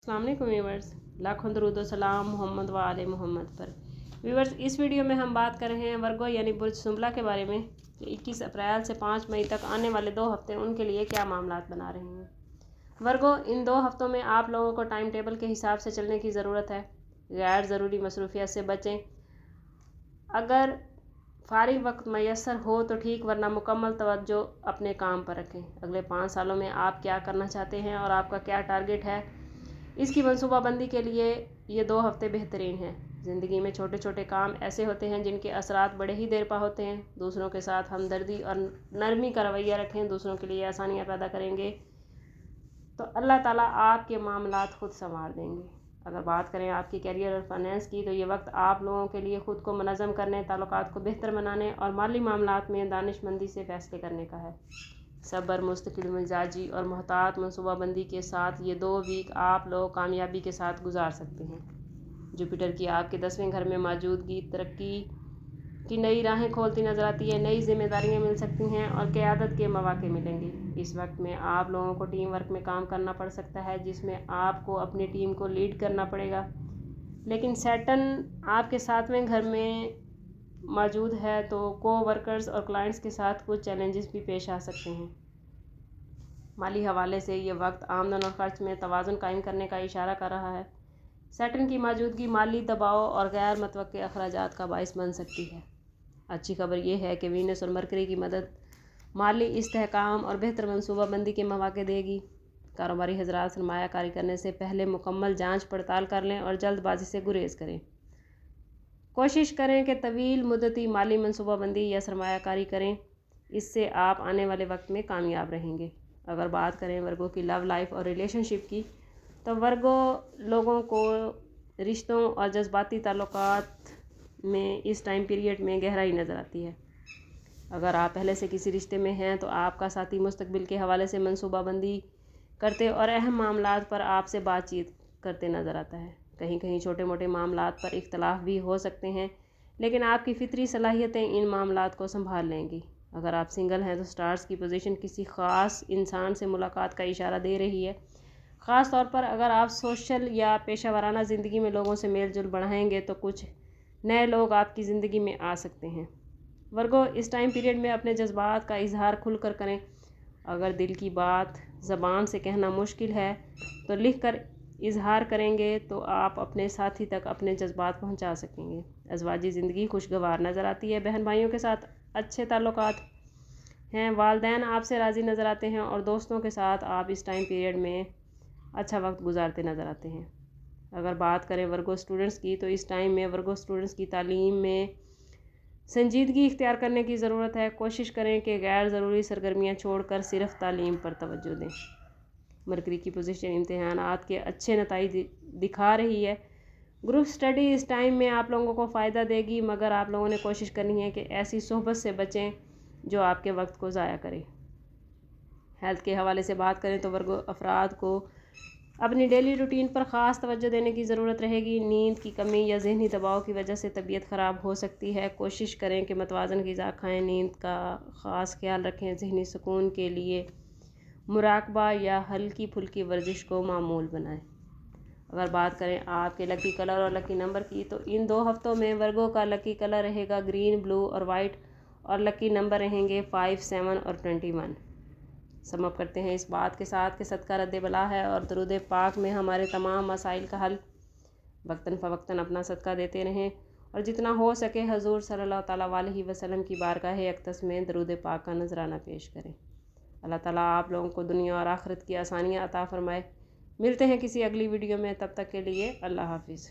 अस्सलाम वालेकुम व्यूवर्स, लाखों दरूद व सलाम मोहम्मद व आले मोहम्मद पर। व्यूवर्स, इस वीडियो में हम बात कर रहे हैं वर्गो यानी बुर्ज सुंबला के बारे में कि 21 अप्रैल से 5 मई तक आने वाले 2 हफ्ते उनके लिए क्या मामलात बना रहे हैं। वर्गो, इन 2 हफ्तों में आप लोगों को टाइम टेबल के हिसाब से चलने की ज़रूरत है। गैर ज़रूरी मसरूफियत से बचें। अगर फारिग वक्त मैसर हो तो ठीक, वरना मुकम्मल तवज्जो अपने काम पर रखें। अगले 5 सालों में आप क्या करना चाहते हैं और आपका क्या टारगेट है, इसकी मनसूबाबंदी के लिए ये 2 हफ्ते बेहतरीन हैं। ज़िंदगी में छोटे छोटे काम ऐसे होते हैं जिनके असरात बड़े ही देर पा होते हैं। दूसरों के साथ हमदर्दी और नरमी का रवैया रखें। दूसरों के लिए आसानियाँ पैदा करेंगे तो अल्लाह ताला आपके मामलात खुद संवार देंगे। अगर बात करें आपकी कैरियर और फाइनेंस की, तो ये वक्त आप लोगों के लिए ख़ुद को मुनज़्ज़म करने, ताल्लुकात को बेहतर बनाने और माली मामलात में दानिशमंदी से फ़ैसले करने का है। सब्र, मुस्तकिल मिजाजी और मोहतात मनसूबाबंदी के साथ ये 2 वीक आप लोग कामयाबी के साथ गुजार सकते हैं। जुपिटर की आपके 10वें घर में मौजूदगी तरक्की की नई राहें खोलती नजर आती है। नई जिम्मेदारियां मिल सकती हैं और क़यादत के मौके मिलेंगे। इस वक्त में आप लोगों को टीम वर्क में काम करना पड़ सकता है, जिसमें आपको अपनी टीम को लीड करना पड़ेगा। लेकिन सैटर्न आपके 7वें घर में मौजूद है तो को वर्कर्स और क्लाइंट्स के साथ कुछ चैलेंजेस भी पेश आ सकते हैं। माली हवाले से ये वक्त आमदन और ख़र्च में तवाज़ुन कायम करने का इशारा कर रहा है। सैटर्न की मौजूदगी माली दबाव और गैर मुतवक्के अखराजात का बाइस बन सकती है। अच्छी खबर यह है कि वीनस और मरकरी की मदद माली इस्तेहकाम और बेहतर मनसूबाबंदी के मौके देगी। कारोबारी हजरात सरमायाकारी करने से पहले मुकम्मल जांच पड़ताल कर लें और जल्दबाजी से गुरेज करें। कोशिश करें कि तवील मुद्दती माली मनसूबाबंदी या सरमायाकारी करें, इससे आप आने वाले वक्त में कामयाब रहेंगे। अगर बात करें वर्गों की लव लाइफ और रिलेशनशिप की, तो वर्गो लोगों को रिश्तों और जज्बाती ताल्लुकात में इस टाइम पीरियड में गहराई नज़र आती है। अगर आप पहले से किसी रिश्ते में हैं तो आपका साथी मुस्तकबिल के हवाले से मनसूबाबंदी करते और अहम मामलात पर आपसे बातचीत करते नज़र आता है। कहीं कहीं छोटे मोटे मामलात पर इख्तलाफ भी हो सकते हैं, लेकिन आपकी फितरी सलाहियतें इन मामलात को संभाल लेंगी। अगर आप सिंगल हैं तो स्टार्स की पोजीशन किसी ख़ास इंसान से मुलाकात का इशारा दे रही है। ख़ास तौर पर अगर आप सोशल या पेशा वाराना ज़िंदगी में लोगों से मेल जोल बढ़ाएंगे तो कुछ नए लोग आपकी ज़िंदगी में आ सकते हैं। वर्गो, इस टाइम पीरियड में अपने जज्बात का इजहार खुलकर करें। अगर दिल की बात ज़बान से कहना मुश्किल है तो लिख कर इजहार करेंगे तो आप अपने साथी तक अपने जज्बात पहुंचा सकेंगे। अज़वाजी ज़िंदगी खुशगवार नज़र आती है। बहन भाइयों के साथ अच्छे ताल्लुकात हैं। वालदैन आपसे राज़ी नज़र आते हैं और दोस्तों के साथ आप इस टाइम पीरियड में अच्छा वक्त गुजारते नज़र आते हैं। अगर बात करें वर्गो स्टूडेंट्स की, तो इस टाइम में वर्गो स्टूडेंट्स की तालीम में संजीदगी इख्तियार करने की ज़रूरत है। कोशिश करें कि गैर ज़रूरी सरगर्मियाँ छोड़कर सिर्फ तालीम पर तवज्जो दें। मरकरी की पोजीशन इम्तिहानात के अच्छे नतीजे दिखा रही है। ग्रुप स्टडी इस टाइम में आप लोगों को फ़ायदा देगी, मगर आप लोगों ने कोशिश करनी है कि ऐसी सोहबत से बचें जो आपके वक्त को ज़ाया करे। हेल्थ के हवाले से बात करें तो वर्गो अफराद को अपनी डेली रूटीन पर ख़ास तवज्जो देने की ज़रूरत रहेगी। नींद की कमी या ज़हनी दबाव की वजह से तबीयत ख़राब हो सकती है। कोशिश करें कि मतवाज़न ग़िज़ा खाएँ, नींद का ख़ास ख्याल रखें। ज़हनी सुकून के लिए मुराकबा या हल्की फुल्की वर्जिश को मामूल बनाएं। अगर बात करें आपके लकी कलर और लकी नंबर की, तो इन 2 हफ्तों में वर्गो का लकी कलर रहेगा ग्रीन, ब्लू और वाइट और लकी नंबर रहेंगे 5, 7 और 21। समअप करते हैं इस बात के साथ कि सदका रद्द बला है और दरूद पाक में हमारे तमाम मसाइल का हल। वक्तन फ़वक्तन अपना सदका देते रहें और जितना हो सके हजूर सल्लल्लाहु तआला अलैहि वसल्लम की बारगाह अक़दस में दरूद पाक का नजराना पेश करें। अल्लाह ताला आप लोगों को दुनिया और आखिरत की आसानियाँ अता फ़रमाए। मिलते हैं किसी अगली वीडियो में, तब तक के लिए अल्लाह हाफ़िज़।